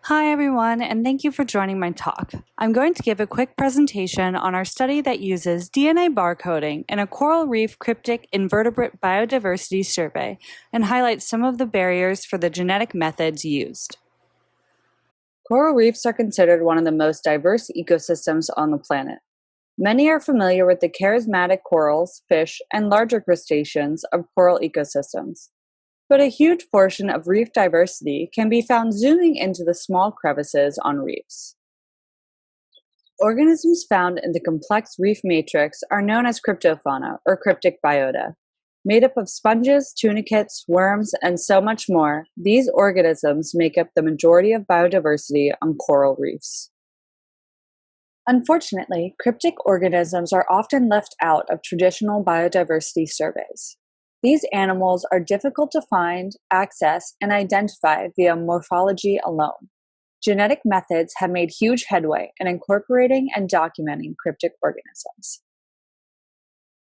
Hi everyone, and thank you for joining my talk. I'm going to give a quick presentation on our study that uses DNA barcoding in a coral reef cryptic invertebrate biodiversity survey and highlights some of the barriers for the genetic methods used. Coral reefs are considered one of the most diverse ecosystems on the planet. Many are familiar with the charismatic corals, fish, and larger crustaceans of coral ecosystems. But a huge portion of reef diversity can be found zooming into the small crevices on reefs. Organisms found in the complex reef matrix are known as cryptofauna, or cryptic biota. Made up of sponges, tunicates, worms, and so much more, these organisms make up the majority of biodiversity on coral reefs. Unfortunately, cryptic organisms are often left out of traditional biodiversity surveys. These animals are difficult to find, access, and identify via morphology alone. Genetic methods have made huge headway in incorporating and documenting cryptic organisms.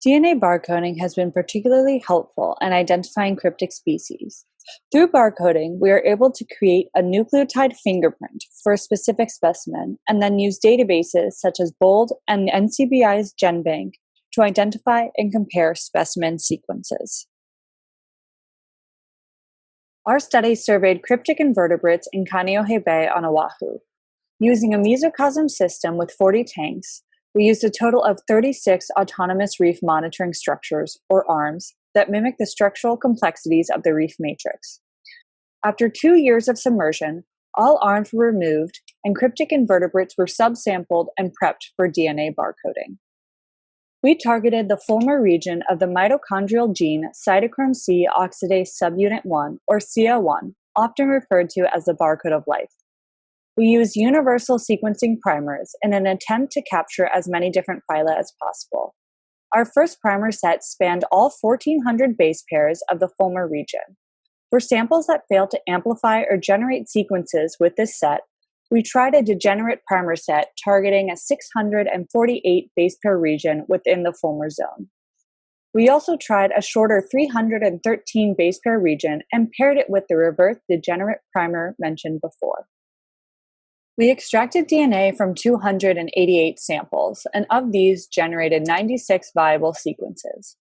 DNA barcoding has been particularly helpful in identifying cryptic species. Through barcoding, we are able to create a nucleotide fingerprint for a specific specimen and then use databases such as BOLD and NCBI's GenBank to identify and compare specimen sequences. Our study surveyed cryptic invertebrates in Kaneohe Bay on Oahu. Using a mesocosm system with 40 tanks, we used a total of 36 autonomous reef monitoring structures, or ARMs, that mimic the structural complexities of the reef matrix. After 2 years of submersion, all ARMs were removed and cryptic invertebrates were subsampled and prepped for DNA barcoding. We targeted the Fulmer region of the mitochondrial gene cytochrome C oxidase subunit 1, or CA1, often referred to as the barcode of life. We used universal sequencing primers in an attempt to capture as many different phyla as possible. Our first primer set spanned all 1,400 base pairs of the Fulmer region. For samples that failed to amplify or generate sequences with this set, we tried a degenerate primer set targeting a 648 base pair region within the Fulmer zone. We also tried a shorter 313 base pair region and paired it with the reverse degenerate primer mentioned before. We extracted DNA from 288 samples, and of these generated 96 viable sequences.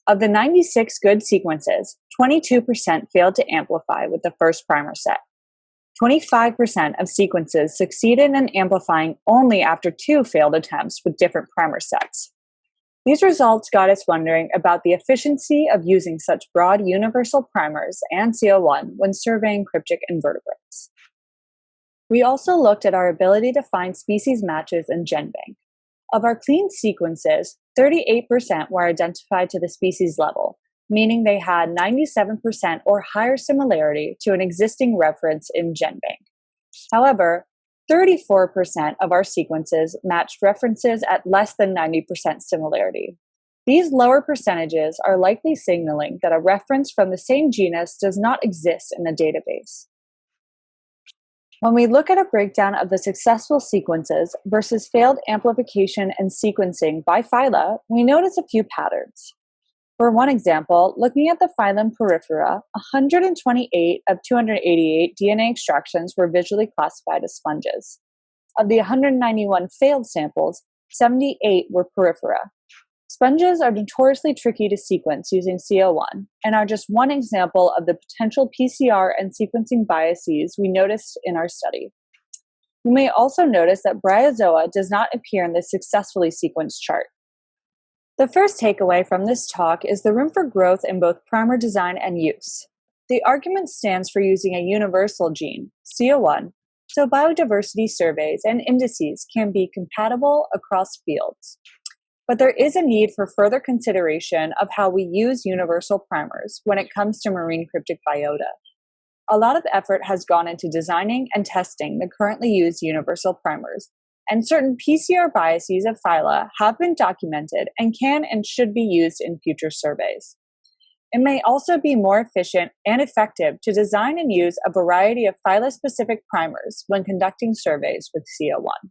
Of the 96 good sequences, 22% failed to amplify with the first primer set. 25% of sequences succeeded in amplifying only after 2 failed attempts with different primer sets. These results got us wondering about the efficiency of using such broad universal primers and CO1 when surveying cryptic invertebrates. We also looked at our ability to find species matches in GenBank. Of our clean sequences, 38% were identified to the species level, meaning they had 97% or higher similarity to an existing reference in GenBank. However, 34% of our sequences matched references at less than 90% similarity. These lower percentages are likely signaling that a reference from the same genus does not exist in the database. When we look at a breakdown of the successful sequences versus failed amplification and sequencing by phyla, we notice a few patterns. For one example, looking at the phylum Porifera, 128 of 288 DNA extractions were visually classified as sponges. Of the 191 failed samples, 78 were Porifera. Sponges are notoriously tricky to sequence using CO1 and are just one example of the potential PCR and sequencing biases we noticed in our study. You may also notice that Bryozoa does not appear in the successfully sequenced chart. The first takeaway from this talk is the room for growth in both primer design and use. The argument stands for using a universal gene, CO1, so biodiversity surveys and indices can be compatible across fields. But there is a need for further consideration of how we use universal primers when it comes to marine cryptic biota. A lot of effort has gone into designing and testing the currently used universal primers, and certain PCR biases of phyla have been documented and can and should be used in future surveys. It may also be more efficient and effective to design and use a variety of phyla-specific primers when conducting surveys with CO1.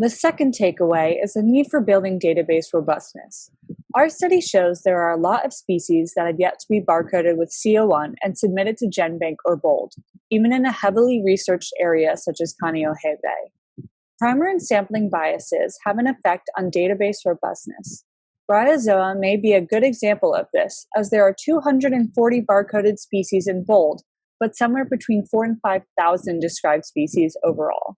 The second takeaway is the need for building database robustness. Our study shows there are a lot of species that have yet to be barcoded with CO1 and submitted to GenBank or BOLD, even in a heavily researched area such as Kāne Bay. Primer and sampling biases have an effect on database robustness. Bryozoa may be a good example of this, as there are 240 barcoded species in BOLD, but somewhere between 4,000 and 5,000 described species overall.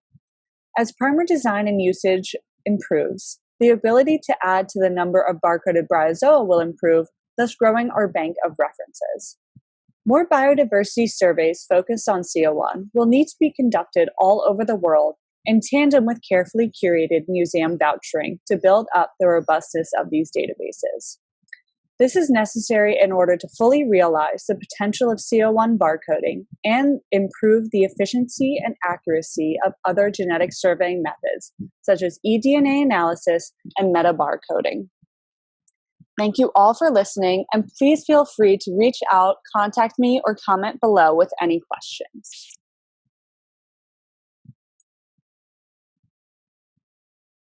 As primer design and usage improves, the ability to add to the number of barcoded bryozoa will improve, thus growing our bank of references. More biodiversity surveys focused on CO1 will need to be conducted all over the world in tandem with carefully curated museum vouchering to build up the robustness of these databases. This is necessary in order to fully realize the potential of CO1 barcoding and improve the efficiency and accuracy of other genetic surveying methods, such as eDNA analysis and metabarcoding. Thank you all for listening, and please feel free to reach out, contact me, or comment below with any questions.